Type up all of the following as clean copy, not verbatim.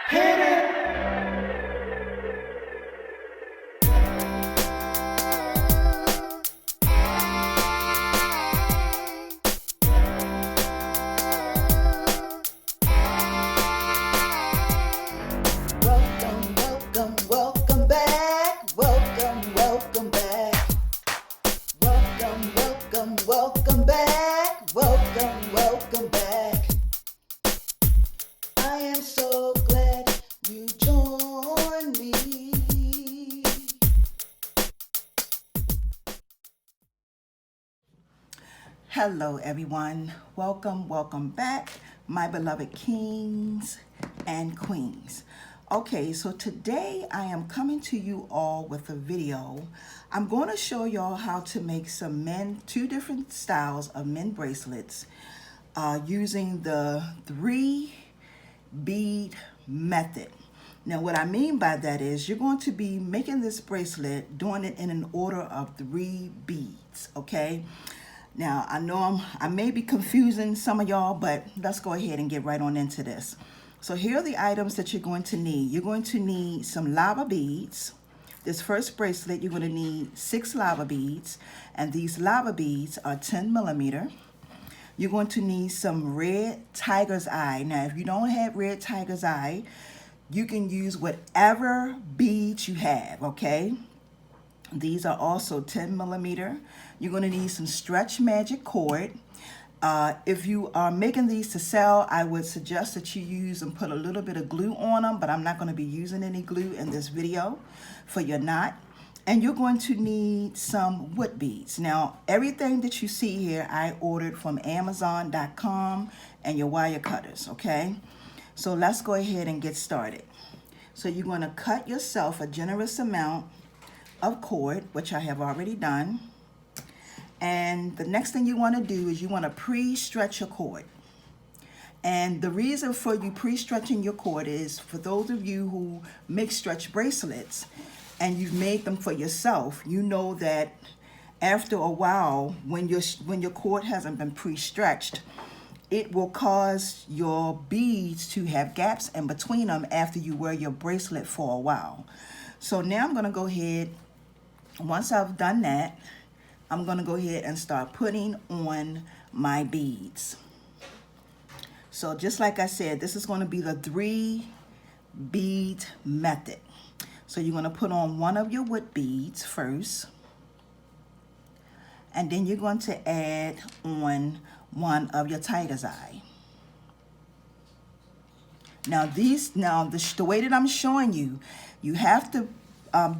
Hit it. Welcome, welcome, welcome back. Welcome, welcome back. Welcome, welcome, welcome back. Welcome, welcome back. I am so glad you joined me. Hello, everyone. Welcome, welcome back, my beloved kings and queens. Okay, so today I am coming to you all with a video. I'm going to show y'all how to make two different styles of men bracelets using the 3-bead method. Now, what I mean by that is you're going to be making this bracelet, doing it in an order of 3 beads, okay? Now, I know I may be confusing some of y'all, but let's go ahead and get right on into this. So here are the items that you're going to need. You're going to need some lava beads. This first bracelet, you're going to need 6 lava beads, and these lava beads are 10 millimeter. You're going to need some red tiger's eye. Now, if you don't have red tiger's eye, you can use whatever beads you have, okay? These are also 10 millimeter. You're going to need some stretch magic cord. If you are making these to sell, I would suggest that you use and put a little bit of glue on them, but I'm not going to be using any glue in this video for your knot. And you're going to need some wood beads. Now, everything that you see here, I ordered from Amazon.com and your wire cutters, okay? So let's go ahead and get started. So you're going to cut yourself a generous amount of cord, which I have already done. And the next thing you want to do is you want to pre-stretch your cord. And the reason for you pre-stretching your cord is for those of you who make stretch bracelets and you've made them for yourself, you know that after a while, when your cord hasn't been pre-stretched, it will cause your beads to have gaps in between them after you wear your bracelet for a while. So now I'm going to go ahead, once I've done that, I'm going to go ahead and start putting on my beads. So just like I said, this is going to be the 3-bead method. So you're going to put on one of your wood beads first, and then you're going to add on one of your tiger's eye. Now the way that I'm showing you, you have to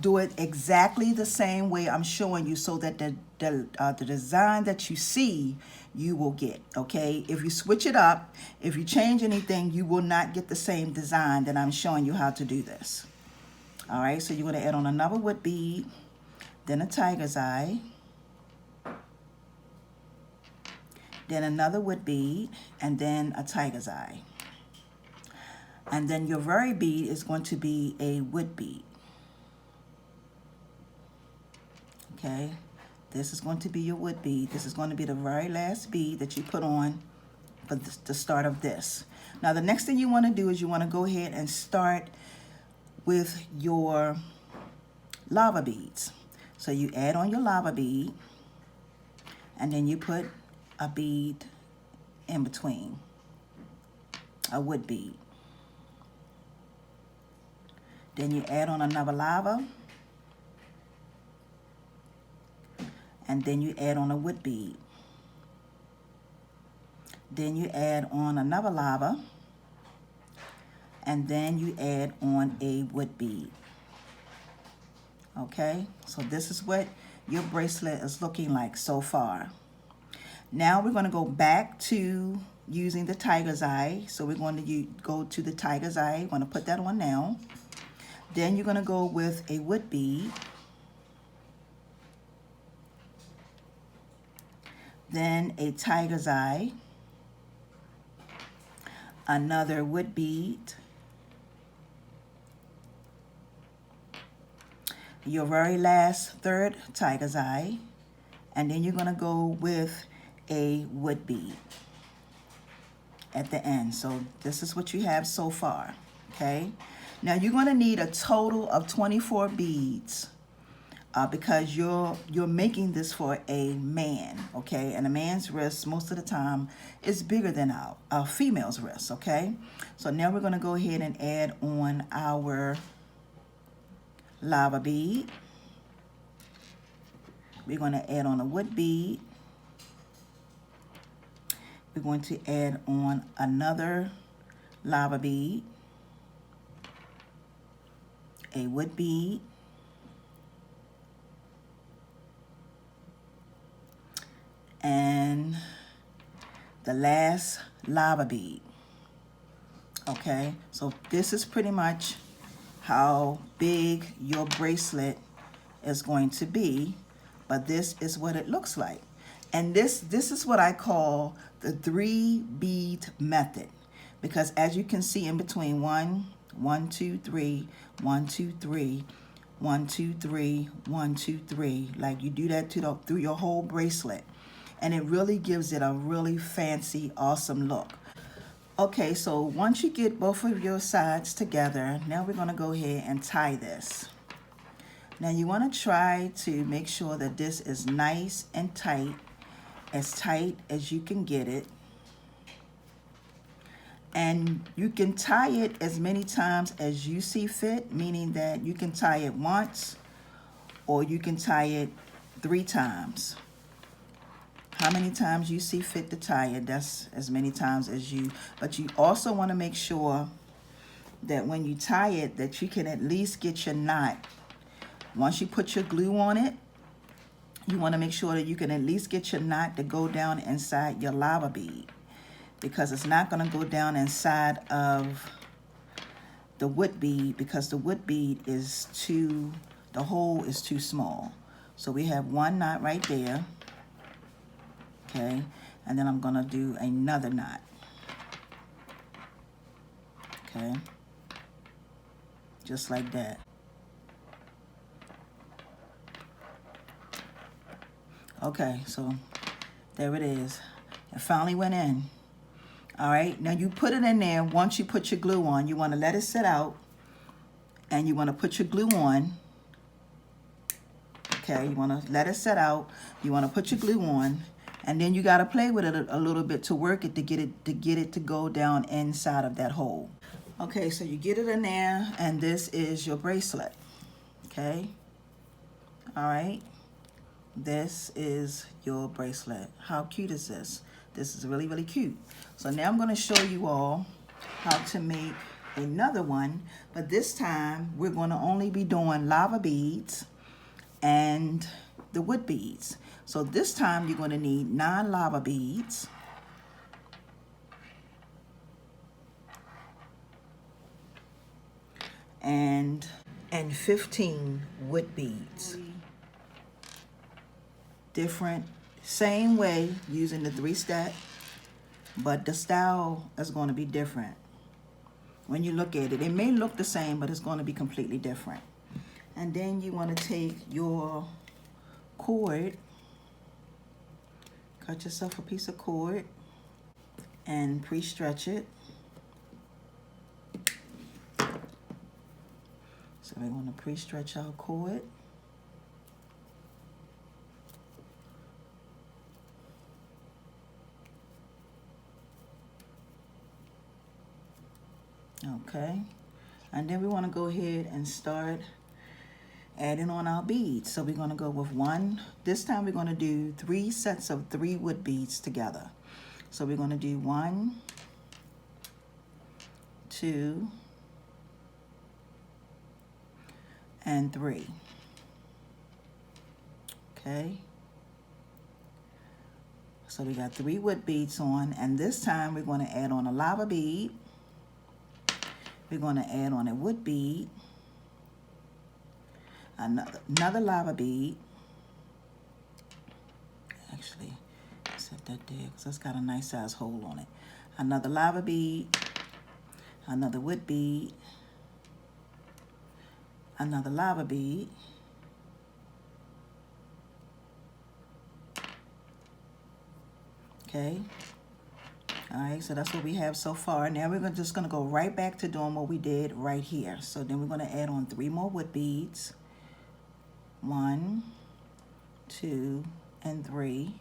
do it exactly the same way I'm showing you so that the design that you see, you will get, okay? If you switch it up, if you change anything, you will not get the same design that I'm showing you how to do this. All right, so you're going to add on another wood bead, then a tiger's eye, then another wood bead, and then a tiger's eye. And then your very bead is going to be a wood bead. Okay, this is going to be your wood bead. This is going to be the very last bead that you put on for the start of this. Now, the next thing you want to do is you want to go ahead and start with your lava beads. So you add on your lava bead, and then you put a bead in between, a wood bead. Then you add on another lava, and then you add on a wood bead. Then you add on another lava, and then you add on a wood bead. Okay, so this is what your bracelet is looking like so far. Now we're going to go back to using the tiger's eye. So we're going to go to the tiger's eye. I'm going to put that on now. Then you're going to go with a wood bead. Then a tiger's eye, another wood bead, your very last third tiger's eye, and then you're going to go with a wood bead at the end. So this is what you have so far. okay? Now you're going to need a total of 24 beads because you're making this for a man, okay? And a man's wrist most of the time is bigger than our female's wrist, okay? So now we're going to go ahead and add on our lava bead. We're going to add on a wood bead. We're going to add on another lava bead, a wood bead, and the last lava bead. Okay, so this is pretty much how big your bracelet is going to be, but this is what it looks like. And this is what I call the 3 bead method, because as you can see in between 1, 1, 2, 3, 1, 2, 3, 1, 2, 3, 1, 2, 3, like you do that through your whole bracelet, and it really gives it a really fancy, awesome look. Okay, so once you get both of your sides together, now we're going to go ahead and tie this. Now you want to try to make sure that this is nice and tight as you can get it. And you can tie it as many times as you see fit, meaning that you can tie it once or you can tie it 3 times. How many times you see fit to tie it, that's as many times as you, but you also want to make sure that when you tie it that you can at least get your knot. Once you put your glue on it, you want to make sure that you can at least get your knot to go down inside your lava bead, because it's not going to go down inside of the wood bead, because the wood bead is the hole is too small. So we have 1 knot right there. Okay, and then I'm going to do another knot. Okay, just like that. Okay, so there it is. It finally went in. All right, now you put it in there. Once you put your glue on, you want to let it sit out, and you want to put your glue on. Okay, you want to let it set out. You want to put your glue on. And then you got to play with it a little bit to work it, to get it to go down inside of that hole. Okay, so you get it in there, and this is your bracelet. Okay, all right, this is your bracelet. How cute is this? This is really, really cute. So now I'm going to show you all how to make another one, but this time we're going to only be doing lava beads and the wood beads. So this time you're going to need 9 lava beads, and 15 wood beads. Different, same way, using the 3-step, but the style is going to be different. When you look at it, it may look the same, but it's going to be completely different. And then you want to take your cord, cut yourself a piece of cord, and pre-stretch it. So we're going to pre-stretch our cord. Okay, and then we want to go ahead and start adding on our beads. So we're going to go with 1. This time we're going to do 3 sets of 3 wood beads together. So we're going to do 1, 2, and 3. Okay, so we got 3 wood beads on, and this time we're going to add on a lava bead. We're going to add on a wood bead, another lava bead. Actually, set that there because that's got a nice size hole on it. Another lava bead, another wood bead, another lava bead, okay, All right, so that's what we have so far. Now we're just gonna go right back to doing what we did right here. So then we're gonna add on 3 more wood beads. 1, 2, and 3.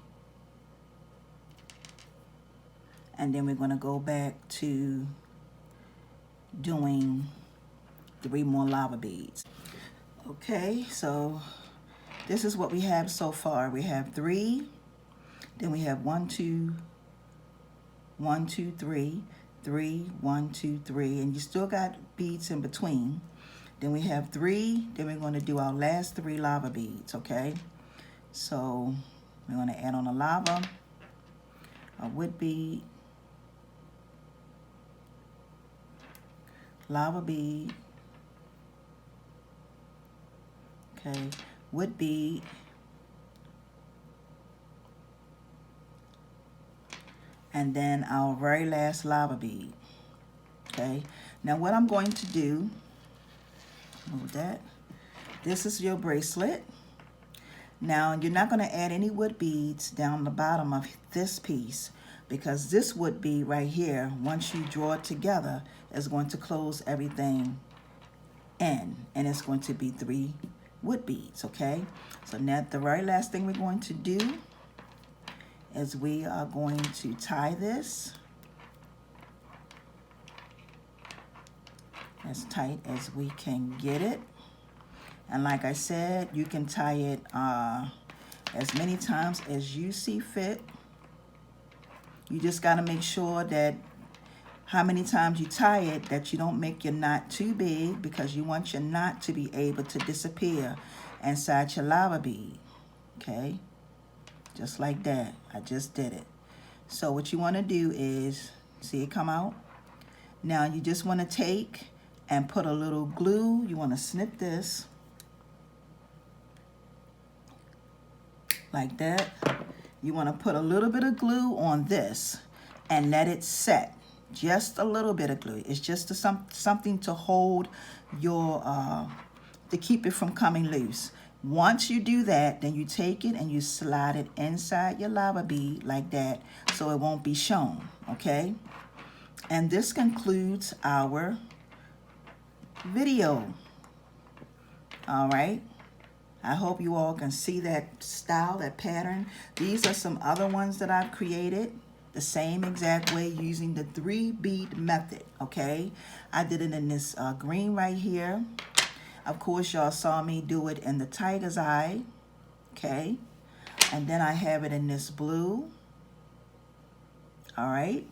And then we're gonna go back to doing 3 more lava beads. Okay, so this is what we have so far. We have 3, then we have 1, 2, 1, 2, 3, 3, 1, 2, 3, and you still got beads in between. Then we have 3, then we're going to do our last 3 lava beads, okay? So we're going to add on a lava, a wood bead, lava bead, okay, wood bead, and then our very last lava bead. Okay, now what I'm going to do, move that. This is your bracelet. Now you're not going to add any wood beads down the bottom of this piece, because this wood bead right here, once you draw it together, is going to close everything in, and it's going to be 3 wood beads. Okay, so now the very last thing we're going to do is we are going to tie this as tight as we can get it. And like I said, you can tie it as many times as you see fit. You just got to make sure that how many times you tie it, that you don't make your knot too big, because you want your knot to be able to disappear inside your lava bead. Okay, just like that. I just did it. So what you want to do is, see it come out? Now you just want to take and put a little glue. You want to snip this like that. You want to put a little bit of glue on this and let it set. Just a little bit of glue. It's just something to hold your, to keep it from coming loose. Once you do that, then you take it and you slide it inside your lava bead like that, so it won't be shown, okay? And this concludes our video. All right. I hope you all can see that style, that pattern. These are some other ones that I've created the same exact way using the 3 bead method, okay? I did it in this green right here. Of course, y'all saw me do it in the tiger's eye, okay? And then I have it in this blue, all right?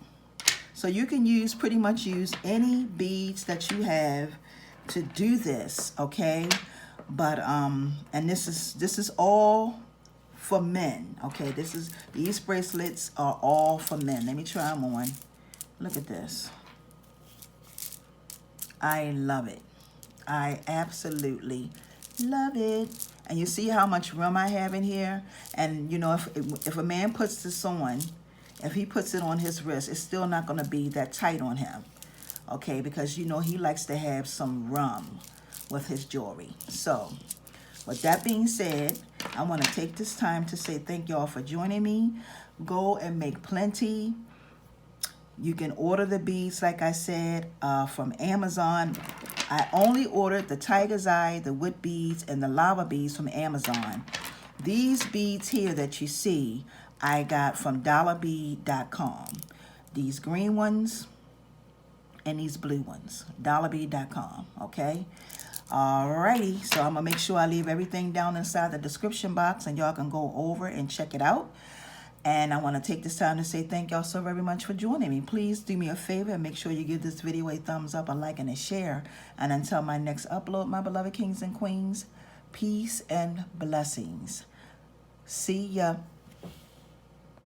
So you can pretty much use any beads that you have to do this, okay? But, and this is all for men, okay? These bracelets are all for men. Let me try them on. Look at this. I love it. I absolutely love it. And you see how much room I have in here? And you know, if a man puts this on, if he puts it on his wrist, it's still not going to be that tight on him, okay? Because you know he likes to have some room with his jewelry. So with that being said, I want to take this time to say thank y'all for joining me. Go and make plenty. You can order the beads, like I said, from Amazon. I only ordered the tiger's eye, the wood beads, and the lava beads from Amazon. These beads here that you see, I got from dollarbead.com. These green ones and these blue ones, dollarbead.com, okay? Alrighty, so I'm gonna make sure I leave everything down inside the description box and y'all can go over and check it out. And I want to take this time to say thank y'all so very much for joining me. Please do me a favor and make sure you give this video a thumbs up, a like, and a share. And until my next upload, my beloved kings and queens, peace and blessings. See ya.